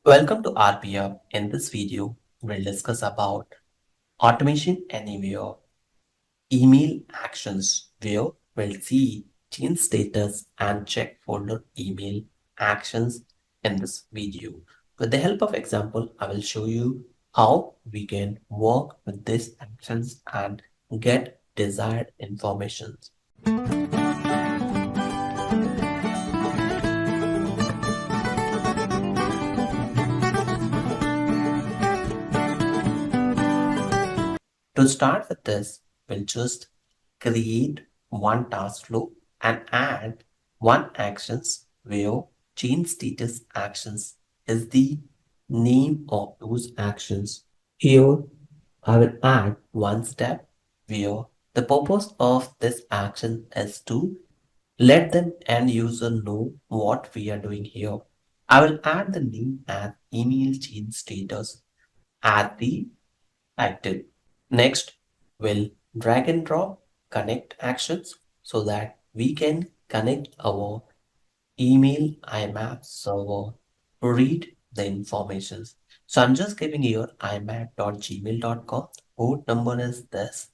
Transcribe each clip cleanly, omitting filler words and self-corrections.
Welcome to RPF. In this video, we'll discuss about automation anywhere, email actions where we'll see change status and check folder email actions in this video. With the help of example, I will show you how we can work with these actions and get desired information. To start with this, we'll just create one task flow and add one actions where change status actions is the name of those actions. Here, I will add one step where the purpose of this action is to let the end user know what we are doing here. I will add the name as email change status at the title. Next, we'll drag and drop connect actions so that we can connect our email IMAP server to read the informations. So I'm just giving here imap.gmail.com. Port number is this.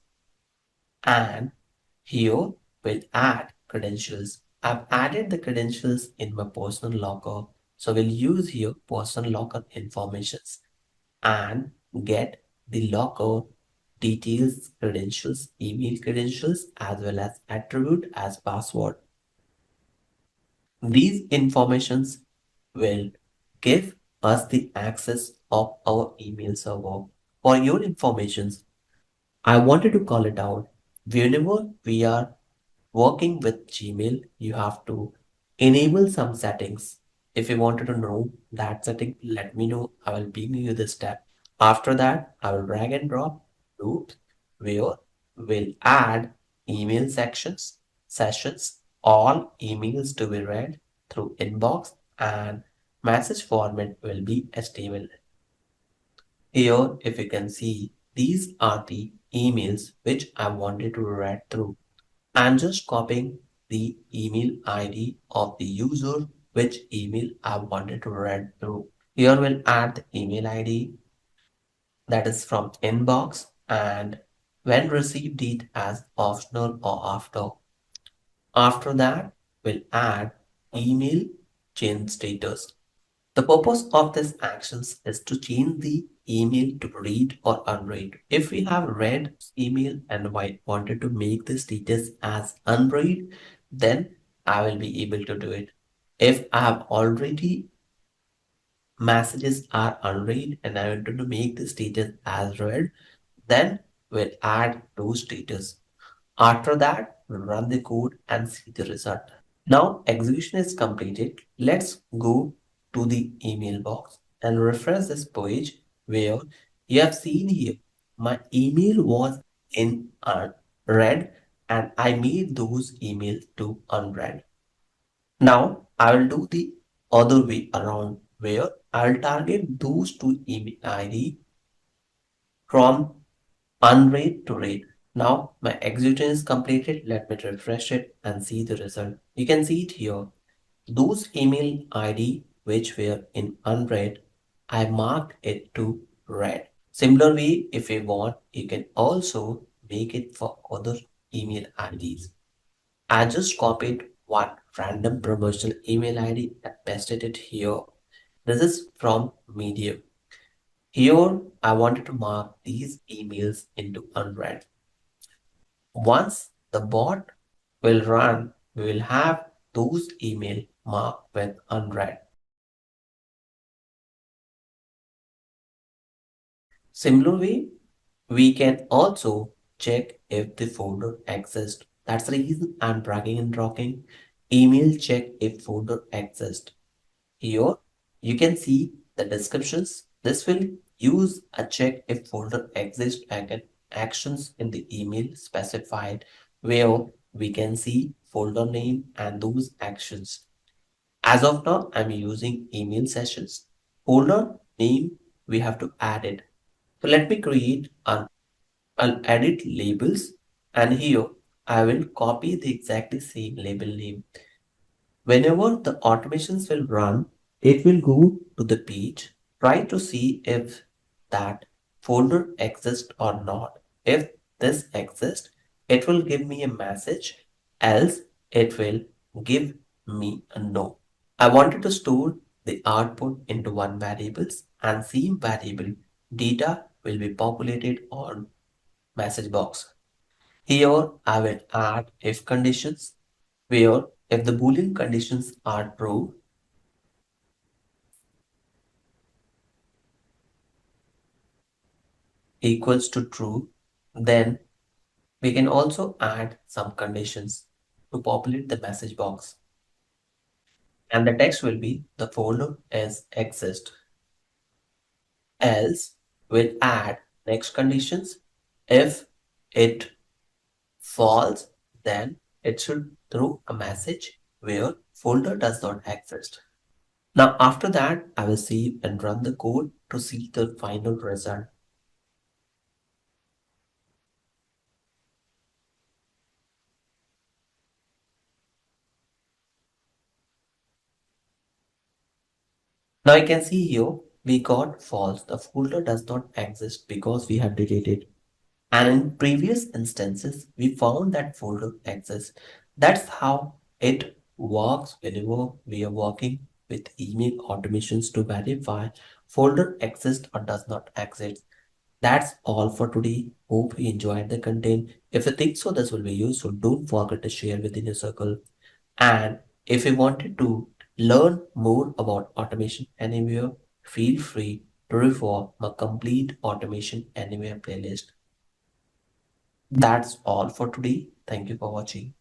And here we'll add credentials. I've added the credentials in my personal locker. So we'll use here personal locker informations and get the locker details, credentials, email credentials, as well as attribute as password. These informations will give us the access of our email server. For your informations, I wanted to call it out. Whenever we are working with Gmail, you have to enable some settings. If you wanted to know that setting, let me know. I will bring you the step. After that, I will drag and drop loops where we'll add email sections, sessions, all emails to be read through inbox and message format will be HTML. Here, if you can see, these are the emails which I wanted to read through. I'm just copying the email ID of the user which email I wanted to read through. Here we'll add the email ID that is from inbox and when received it as optional or after. After that, we'll add email change status. The purpose of this actions is to change the email to read or unread. If we have read email and I wanted to make the status as unread, then I will be able to do it. If I have already messages are unread and I wanted to make the status as read, then we'll add those status. After that, we'll run the code and see the result. Now execution is completed. Let's go to the email box and refresh this page where you have seen here my email was in red and I made those emails to unread. Now I will do the other way around where I'll target those two email ID from unread to read. Now my execution is completed. Let me refresh it and see the result. You can see it here. Those email ID which were in unread, I marked it to read. Similarly, if you want, you can also make it for other email IDs. I just copied one random promotional email ID and pasted it here. This is from Medium. Here, I wanted to mark these emails into unread. Once the bot will run, we will have those email marked with unread. Similarly, we can also check if the folder exists. That's the reason I'm dragging and dropping email check if folder exists. Here you can see the descriptions. This will use a check if folder exists actions in the email specified where we can see folder name and those actions. As of now, I'm using email sessions. Folder name, we have to add it. So let me create I'll edit labels and here I will copy the exactly same label name. Whenever the automations will run, it will go to the page Try to see if that folder exists or not. If this exists, it will give me a message, else it will give me a no. I wanted to store the output into one variables and same variable data will be populated on message box. Here I will add if conditions where if the boolean conditions are true equals to true, then we can also add some conditions to populate the message box. And the text will be the folder is exist. Else we'll add next conditions. If it false, then it should throw a message where folder does not exist. Now after that, I will save and run the code to see the final result. Now I can see here we got false. The folder does not exist because we have deleted. And in previous instances, we found that folder exists. That's how it works whenever we are working with email automations to verify folder exists or does not exist. That's all for today. Hope you enjoyed the content. If you think so, this will be useful. Don't forget to share within your circle. And if you wanted to learn more about Automation Anywhere, feel free to refer my complete Automation Anywhere playlist. That's all for today. Thank you for watching.